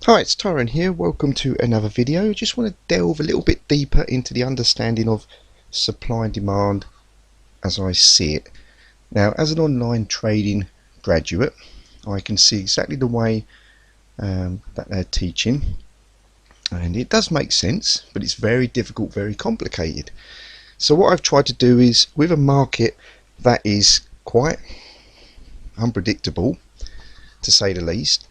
Hi, it's Tyrone here. Welcome to another video. Just want to delve a little bit deeper into the understanding of supply and demand as I see it. Now, as an online trading graduate, I can see exactly the way that they're teaching, and it does make sense, but it's very difficult, very complicated. So what I've tried to do is, with a market that is quite unpredictable, to say the least,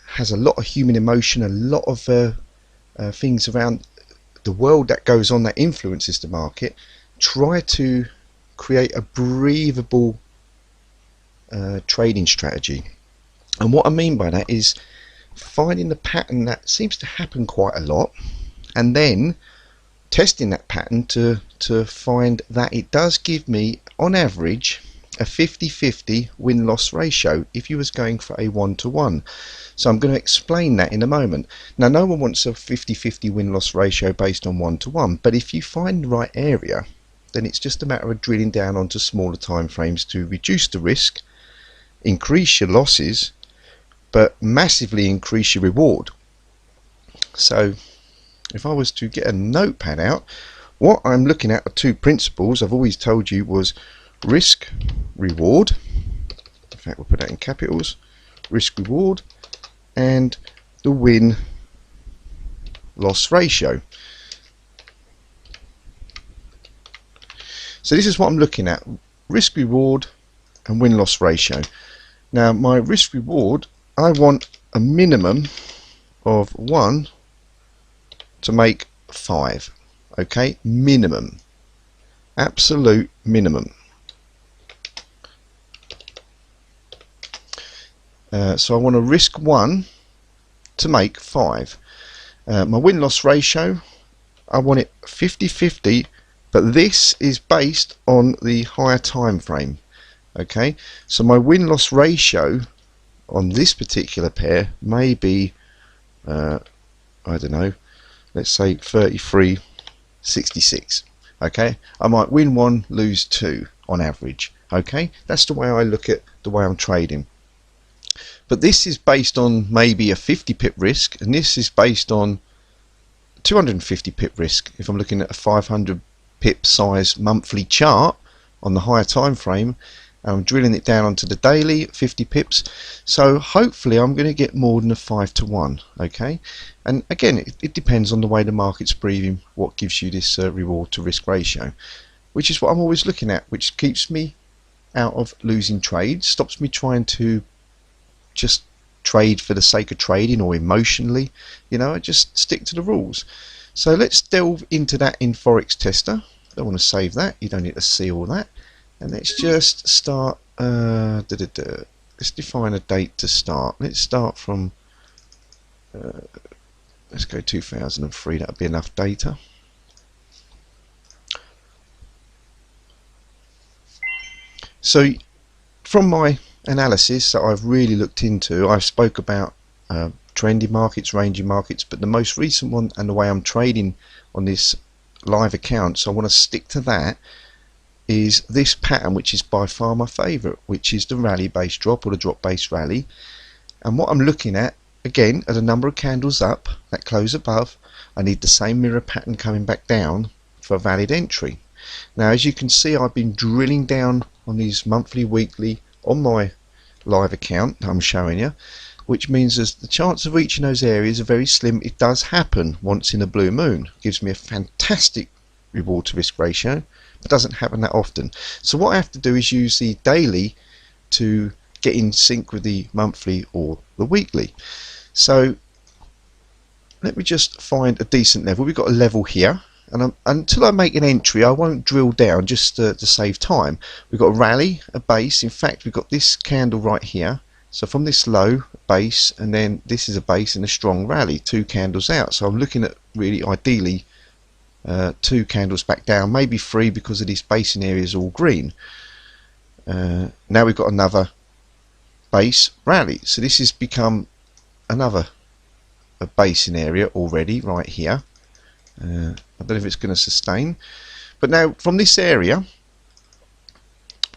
has a lot of human emotion, a lot of things around the world that goes on that influences the market, try to create a breathable trading strategy. And what I mean by that is finding the pattern that seems to happen quite a lot, and then testing that pattern to find that it does give me, on average, a 50-50 win-loss ratio if you was going for a 1-to-1. So I'm going to explain that in a moment. Now, no one wants a 50-50 win-loss ratio based on 1-to-1, but if you find the right area, then it's just a matter of drilling down onto smaller time frames to reduce the risk, increase your losses, but massively increase your reward. So if I was to get a notepad out, what I'm looking at are two principles I've always told you was risk reward. In fact, we'll put that in capitals. Risk reward and the win loss ratio. So this is what I'm looking at: risk reward and win loss ratio. Now, my risk reward, I want a minimum of 1 to make 5. Okay, minimum, absolute minimum. So I want to risk 1 to make 5. My win-loss ratio, I want it 50-50, but this is based on the higher time frame. Okay, so my win-loss ratio on this particular pair may be, I don't know, let's say 33.66. Okay, I might win 1, lose 2 on average. Okay, that's the way I look at the way I'm trading. But this is based on maybe a 50 pip risk, and this is based on 250 pip risk if I'm looking at a 500 pip size monthly chart on the higher time frame. I'm drilling it down onto the daily at 50 pips, so hopefully I'm going to get more than a 5-to-1. Okay, and again, it depends on the way the market's breathing, what gives you this reward to risk ratio, which is what I'm always looking at, which keeps me out of losing trades, stops me trying to just trade for the sake of trading or emotionally. You know, I just stick to the rules. So let's delve into that in Forex Tester. Don't want to save that, you don't need to see all that. And let's just start, let's define a date to start. Let's start from, let's go 2003, that'll be enough data. So from my analysis that I've really looked into, I've spoke about trendy markets, ranging markets, but the most recent one and the way I'm trading on this live account, so I want to stick to that, is this pattern, which is by far my favorite, which is the rally based drop or the drop based rally. And what I'm looking at again are the number of candles up that close above. I need the same mirror pattern coming back down for a valid entry. Now, as you can see, I've been drilling down on these monthly, weekly on my live account that I'm showing you, which means that the chance of reaching those areas are very slim. It does happen once in a blue moon. It gives me a fantastic reward to risk ratio, but doesn't happen that often. So what I have to do is use the daily to get in sync with the monthly or the weekly. So let me just find a decent level. We've got a level here, and until I make an entry I won't drill down, just to save time. We've got a rally, a base. In fact, we've got this candle right here. So from this low, base, and then this is a base and a strong rally, 2 candles out. So I'm looking at really ideally 2 candles back down, maybe 3 because of this basing area is all green. Now we've got another base rally, so this has become another basing area already right here. I don't know if it's going to sustain, but now from this area,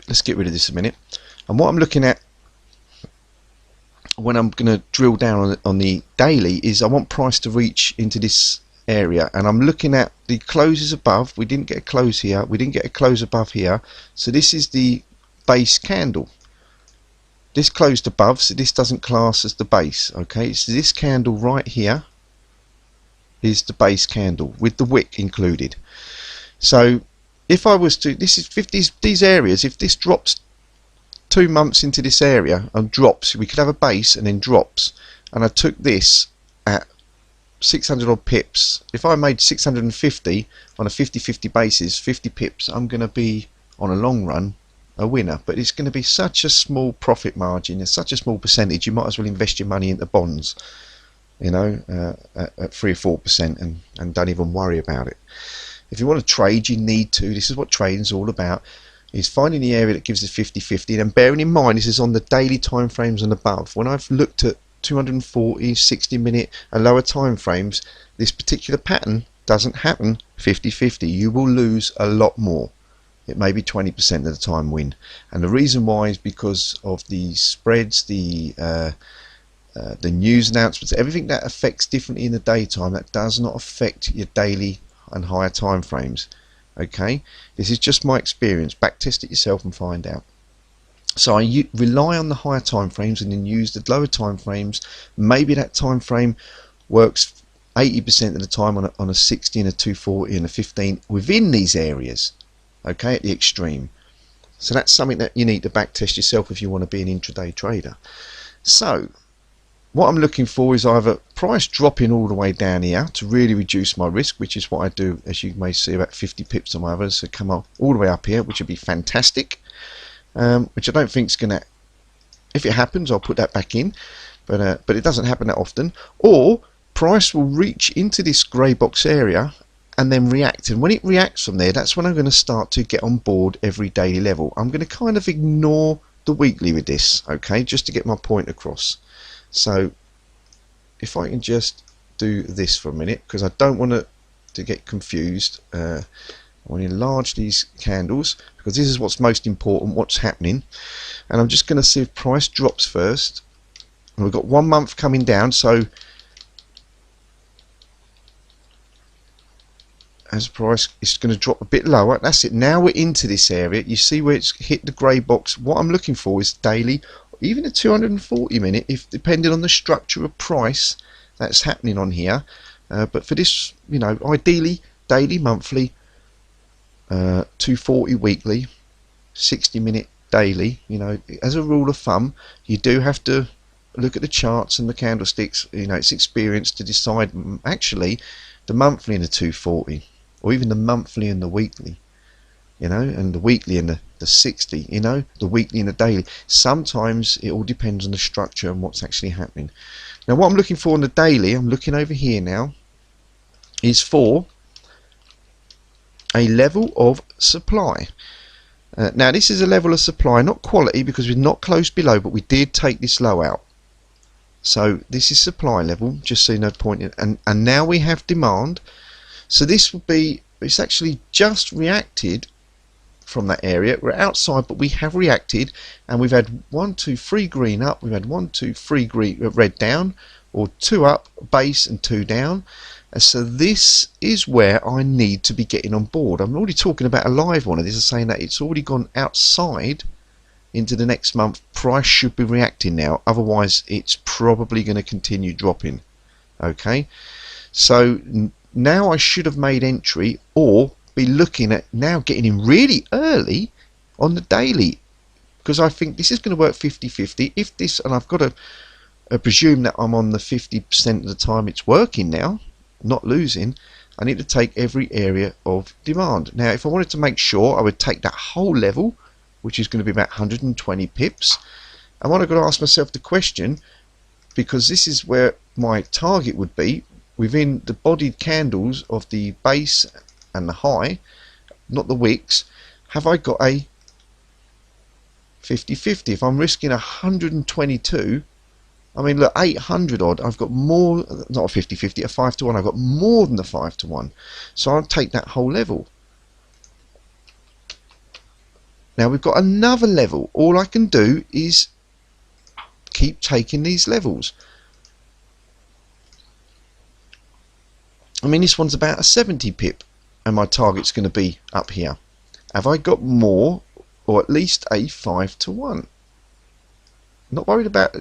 let's get rid of this a minute, and what I'm looking at when I'm going to drill down on the daily is I want price to reach into this area, and I'm looking at the closes above. We didn't get a close here, we didn't get a close above here, so this is the base candle. This closed above, so this doesn't class as the base. Okay, so this candle right here is the base candle with the wick included. So if I was to, this is 50, these areas, if this drops 2 months into this area and drops, we could have a base and then drops, and I took this at 600 odd pips. If I made 650 on a 50-50 basis, 50 pips, I'm going to be on a long run a winner. But it's going to be such a small profit margin, it's such a small percentage, you might as well invest your money into bonds, you know, at 3 or 4%, and don't even worry about it. If you want to trade, you need to. This is what trading is all about, is finding the area that gives us 50-50, and bearing in mind this is on the daily time frames and above. When I've looked at 240, 60 minute and lower time frames, this particular pattern doesn't happen 50-50. You will lose a lot more. It may be 20% of the time win, and the reason why is because of the spreads, the news announcements, everything that affects differently in the daytime that does not affect your daily and higher time frames. Okay, this is just my experience. Back test it yourself and find out. So I rely on the higher time frames and then use the lower time frames. Maybe that time frame works 80% of the time on a 60 and a 240 and a 15 within these areas, okay, at the extreme. So that's something that you need to back test yourself if you want to be an intraday trader. So what I'm looking for is either price dropping all the way down here to really reduce my risk, which is what I do, as you may see, about 50 pips on my others. So come up all the way up here, which would be fantastic, which I don't think is going to, if it happens I'll put that back in, but it doesn't happen that often. Or price will reach into this grey box area and then react, and when it reacts from there, that's when I'm going to start to get on board every daily level. I'm going to kind of ignore the weekly with this, okay, just to get my point across. So if I can just do this for a minute, because I don't want to get confused. I want to enlarge these candles because this is what's most important, what's happening. And I'm just going to see if price drops first. And we've got 1 month coming down, so as price is going to drop a bit lower. That's it. Now we're into this area. You see where it's hit the grey box. What I'm looking for is daily, even a 240 minute, if depending on the structure of price that's happening on here. But for this, you know, ideally daily, monthly, 240 weekly, 60 minute daily. You know, as a rule of thumb, you do have to look at the charts and the candlesticks. You know, it's experience to decide actually the monthly and the 240, or even the monthly and the weekly, you know, and the weekly and the 60, you know, the weekly and the daily. Sometimes it all depends on the structure and what's actually happening. Now what I'm looking for on the daily, I'm looking over here now, is for a level of supply. Now this is a level of supply, not quality, because we're not close below, but we did take this low out. So this is supply level, just so you know, point in, and now we have demand. So this would be, it's actually just reacted from that area. We're outside, but we have reacted, and we've had 1, 2, 3 green up, we've had 1, 2, 3 green, red down, or 2 up, base, and 2 down. And so this is where I need to be getting on board. I'm already talking about a live one of this, is saying that it's already gone outside into the next month. Price should be reacting now, otherwise it's probably going to continue dropping. Okay, so now I should have made entry, or be looking at now getting in really early on the daily, because I think this is going to work 50-50. If this, and I've got to presume that I'm on the 50% of the time it's working now, not losing, I need to take every area of demand. Now if I wanted to make sure, I would take that whole level, which is going to be about 120 pips. And what I've got to ask myself the question, because this is where my target would be, within the bodied candles of the base and the high, not the wicks, have I got a 50-50? If I'm risking 122, I mean look, 800 odd, I've got more, not a 50-50, a 5 to 1, I've got more than the 5 to 1. So I'll take that whole level. Now we've got another level. All I can do is keep taking these levels. I mean, this one's about a 70 pip and my target's going to be up here. Have I got more, or at least a 5 to 1? Not worried about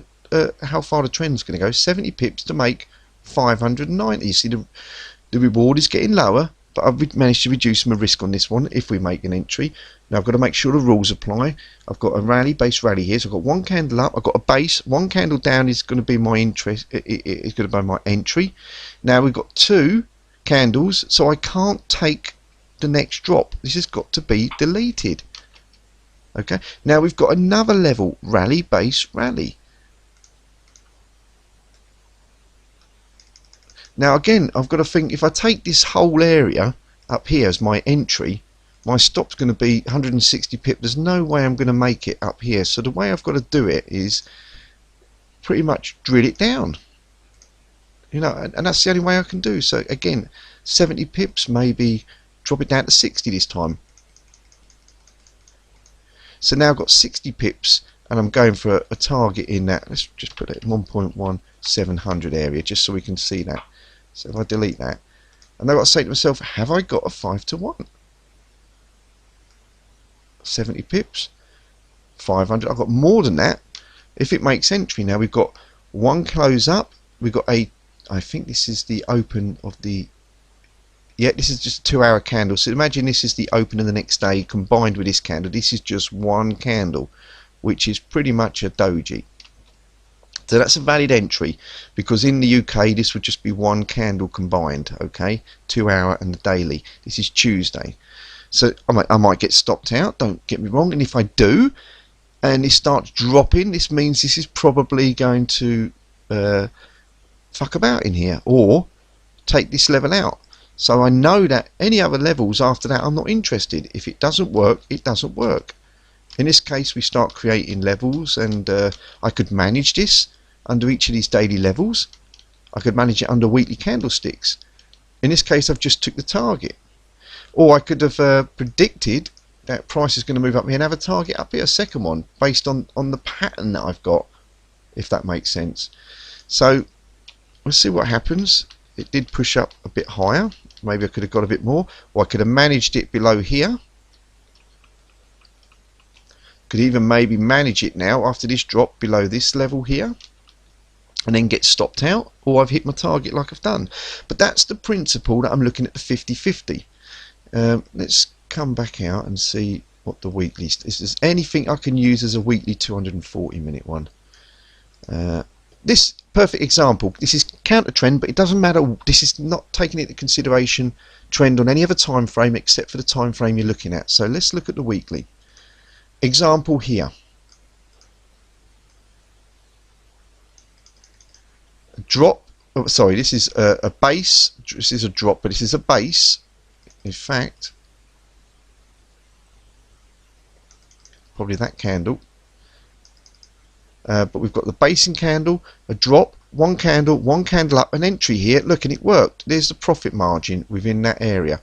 how far the trend's going to go. 70 pips to make 590. You see the reward is getting lower, but I've managed to reduce my risk on this one if we make an entry. Now I've got to make sure the rules apply. I've got a rally, base rally here, so I've got one candle up, I've got a base, one candle down is going to be my interest. It's going to be my entry. Now we've got two candles, so I can't take the next drop. This has got to be deleted. Okay, now we've got another level, rally, base, rally. Now again, I've got to think, if I take this whole area up here as my entry, my stop's going to be 160 pip. There's no way I'm going to make it up here. So the way I've got to do it is pretty much drill it down. You know, and that's the only way I can do. So again, 70 pips, maybe drop it down to 60 this time. So now I've got 60 pips and I'm going for a target in that. Let's just put it in 1.1700 area just so we can see that. So if I delete that, and I've got to say to myself, have I got a 5 to 1? 70 pips, 500. I've got more than that if it makes entry. Now we've got one close up, we've got a, I think this is the open of the, yeah, this is just a 2 hour candle. So imagine this is the open of the next day combined with this candle. This is just one candle, which is pretty much a doji. So that's a valid entry, because in the UK this would just be one candle combined. Okay, 2 hour and the daily. This is Tuesday. So I might get stopped out, don't get me wrong, and if I do and it starts dropping, this means this is probably going to fuck about in here or take this level out. So I know that any other levels after that I'm not interested. If it doesn't work, it doesn't work. In this case we start creating levels, and I could manage this under each of these daily levels. I could manage it under weekly candlesticks. In this case I've just took the target. Or I could have predicted that price is going to move up here and have a target up here, a second one, based on the pattern that I've got, if that makes sense. So let's see what happens. It did push up a bit higher. Maybe I could have got a bit more, or I could have managed it below here. Could even maybe manage it now after this drop below this level here, and then get stopped out, or I've hit my target like I've done. But that's the principle that I'm looking at the 50-50. Let's come back out and see what the weekly is. Is there anything I can use as a weekly 240 minute one? This perfect example, this is counter trend, but it doesn't matter. This is not taking into consideration trend on any other time frame except for the time frame you're looking at. So let's look at the weekly example here. A drop, oh, sorry, this is a base. This is a drop, but this is a base. In fact, probably that candle. But we've got the basing candle, a drop, one candle up, an entry here. Look, and it worked. There's the profit margin within that area.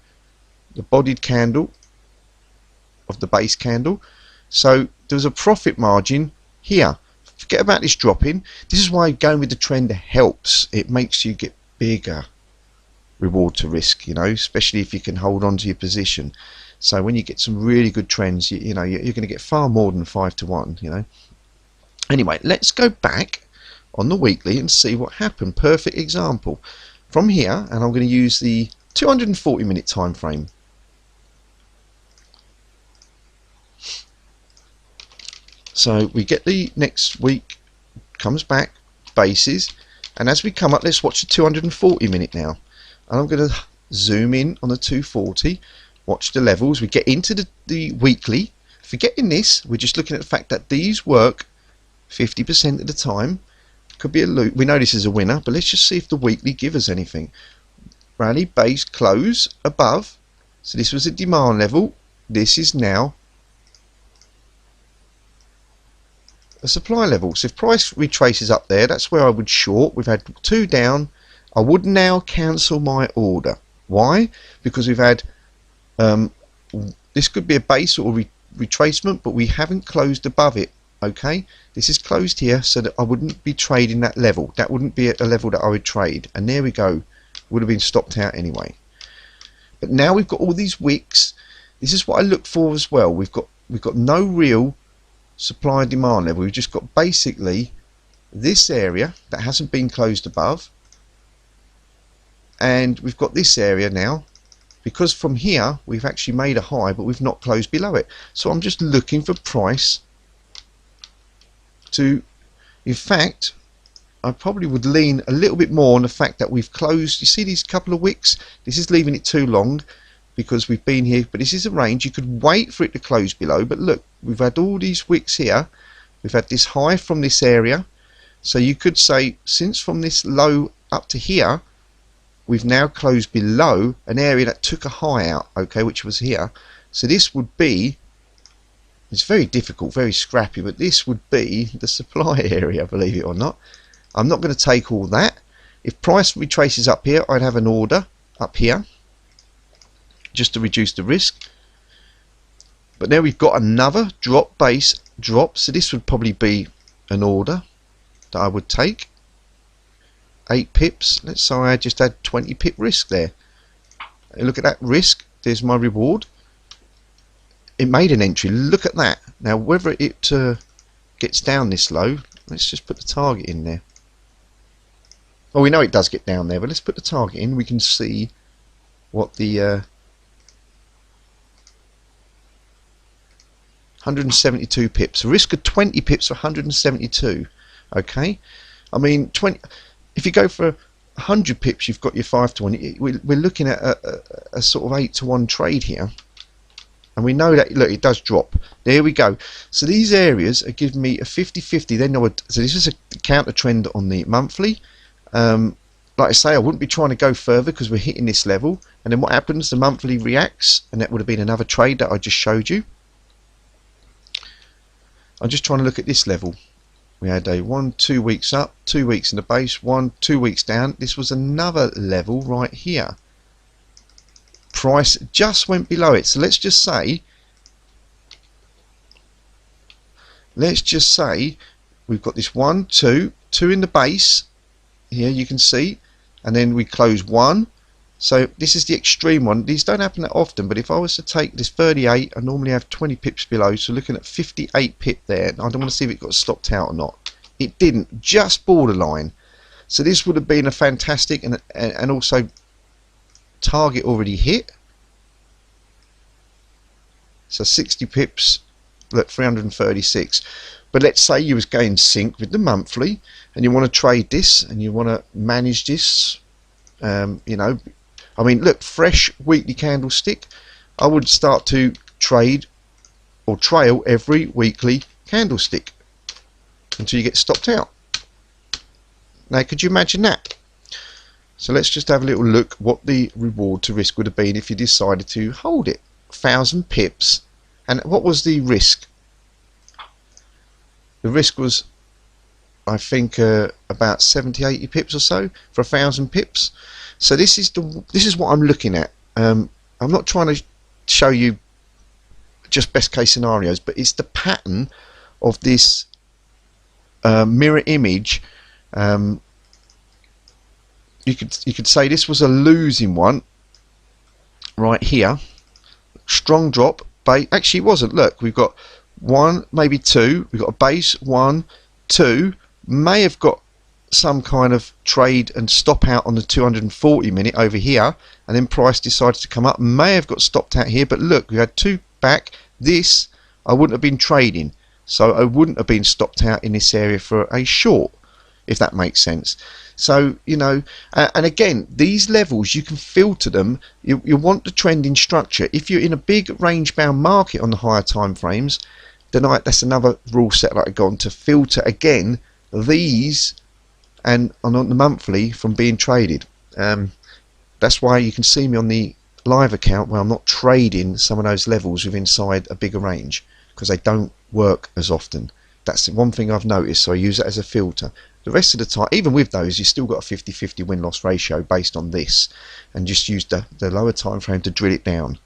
The bodied candle of the base candle. So there's a profit margin here. Forget about this dropping. This is why going with the trend helps. It makes you get bigger reward to risk, you know, especially if you can hold on to your position. So when you get some really good trends, you know, you're going to get far more than 5 to 1, you know. Anyway, let's go back on the weekly and see what happened. Perfect example from here, and I'm going to use the 240 minute time frame. So we get the next week comes back bases, and as we come up, let's watch the 240 minute now. And I'm going to zoom in on the 240, watch the levels. We get into the weekly. Forgetting this, we're just looking at the fact that these work 50% of the time. Could be a loop. We know this is a winner, but let's just see if the weekly give us anything. Rally, base, close, above. So this was a demand level. This is now a supply level. So if price retraces up there, that's where I would short. We've had two down. I would now cancel my order. Why? Because we've had this could be a base or retracement, but we haven't closed above it okay, this is closed here, so that I wouldn't be trading that level. That wouldn't be a level that I would trade, and there we go, would have been stopped out anyway. But now we've got all these wicks. This is what I look for as well. We've got no real supply and demand level. We've just got basically this area that hasn't been closed above, and we've got this area now, because from here we've actually made a high but we've not closed below it. So I'm just looking for price to, in fact, I probably would lean a little bit more on the fact that we've closed. You see these couple of wicks? This is leaving it too long because we've been here, but this is a range. You could wait for it to close below, but look, we've had all these wicks here. We've had this high from this area, so you could say since from this low up to here we've now closed below an area that took a high out, okay, which was here. So this would be, it's very difficult, very scrappy, but this would be the supply area, believe it or not. I'm not going to take all that. If price retraces up here, I'd have an order up here just to reduce the risk. But now we've got another drop, base drop, so this would probably be an order that I would take. 8 pips, let's say I just had 20 pip risk there. Look at that risk, there's my reward. It made an entry, look at that. Now whether it gets down this low, let's just put the target in there. Oh, we know it does get down there, but let's put the target in. We can see what the 172 pips. A risk of 20 pips for 172. Okay, I mean 20. If you go for 100 pips, you've got your 5 to 1. We're looking at a sort of 8 to 1 trade here, and we know that, look, it does drop. There we go. So these areas are giving me a 50-50. Then so this is a counter trend on the monthly. Like I say, I wouldn't be trying to go further because we're hitting this level, and then what happens? The monthly reacts, and that would have been another trade that I just showed you. I'm just trying to look at this level. We had a 1-2 weeks up, 2 weeks in the base, 1-2 weeks down. This was another level right here. Price just went below it. So let's just say we've got this 1, 2 in the base. Here you can see, and then we close 1. So this is the extreme one. These don't happen that often, but if I was to take this 38, I normally have 20 pips below, so looking at 58 pip there. I don't want to see if it got stopped out or not. It didn't, just borderline. So this would have been a fantastic and also target already hit. So 60 pips, look, 336. But let's say you was going sync with the monthly, and you want to trade this, and you want to manage this. You know, I mean, look, fresh weekly candlestick. I would start to trade or trail every weekly candlestick until you get stopped out. Now, could you imagine that? So let's just have a little look what the reward to risk would have been if you decided to hold it. 1,000 pips. And what was the risk? The risk was, I think, about 70-80 pips or so for 1,000 pips. So this is what I'm looking at. I'm not trying to show you just best case scenarios, but it's the pattern of this mirror image. You could say this was a losing one right here. Strong drop, but actually it wasn't. Look, we've got 1, maybe 2. We've got a base 1, 2. May have got some kind of trade and stop out on the 240 minute over here, and then price decided to come up. May have got stopped out here, but look, we had 2 back. This I wouldn't have been trading, so I wouldn't have been stopped out in this area for a short, if that makes sense. So, you know, and again, these levels, you can filter them. You want the trending structure. If you're in a big range bound market on the higher time frames, then that's another rule set that I got on to filter again these and on the monthly from being traded. That's why you can see me on the live account where I'm not trading some of those levels with inside a bigger range, because they don't work as often. That's the one thing I've noticed, so I use it as a filter. The rest of the time, even with those, you still got a 50-50 win-loss ratio based on this, and just use the lower time frame to drill it down.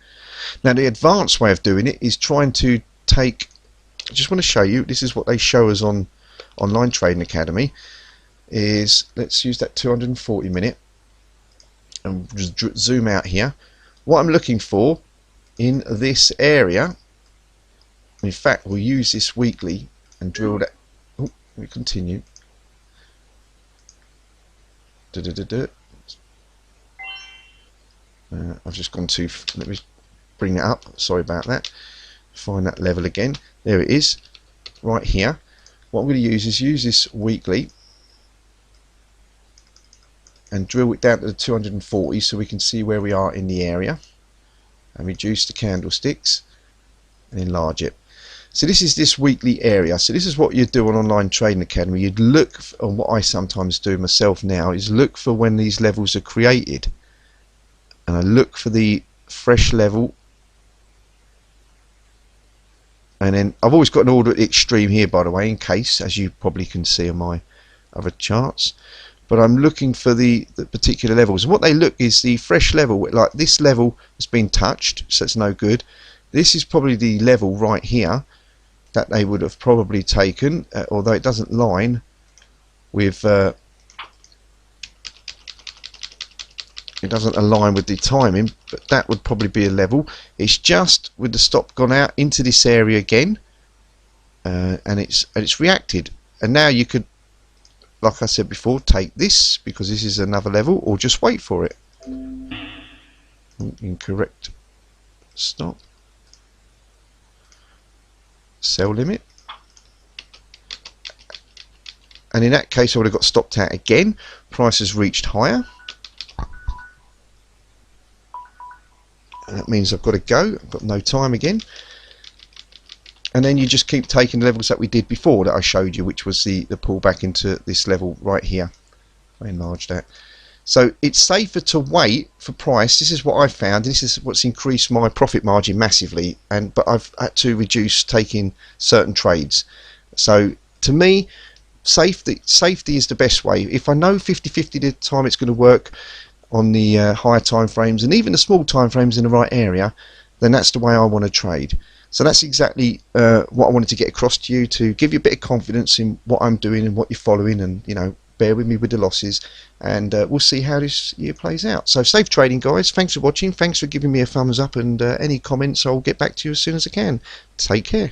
Now the advanced way of doing it is trying to take I just want to show you, this is what they show us on Online Trading Academy, is let's use that 240 minute and just zoom out here. What I'm looking for in this area, in fact we'll use this weekly and drill that. Oh, we continue. I've just gone too, let me bring that up, sorry about that. Find that level again, there it is, right here. What I'm going to use this weekly and drill it down to the 240 so we can see where we are in the area, and reduce the candlesticks and enlarge it. So this is this weekly area. So this is what you do on Online Trading Academy. You'd look for, and what I sometimes do myself now, is look for when these levels are created, and I look for the fresh level, and then I've always got an order at the extreme here, by the way, in case, as you probably can see on my other charts. But I'm looking for the particular levels, and what they look is the fresh level. Like this level has been touched, so it's no good. This is probably the level right here that they would have probably taken, although it doesn't line with it doesn't align with the timing, but that would probably be a level. It's just with the stop gone out into this area again, and it's reacted. And now you could, like I said before, take this because this is another level, or just wait for it. Incorrect stop. Sell limit. And in that case I would have got stopped out again. Price has reached higher. And that means I've got to go. I've got no time again. And then you just keep taking the levels that we did before that I showed you, which was the pullback into this level right here. I enlarged that. So it's safer to wait for price. This is what I've found. This is what's increased my profit margin massively. But I've had to reduce taking certain trades. So to me, safety is the best way. If I know 50-50 the time it's going to work on the higher time frames and even the small time frames in the right area, then that's the way I want to trade. So that's exactly what I wanted to get across to you, to give you a bit of confidence in what I'm doing and what you're following, and bear with me with the losses, and we'll see how this year plays out. So safe trading, guys. Thanks for watching, thanks for giving me a thumbs up, and any comments I'll get back to you as soon as I can. Take care.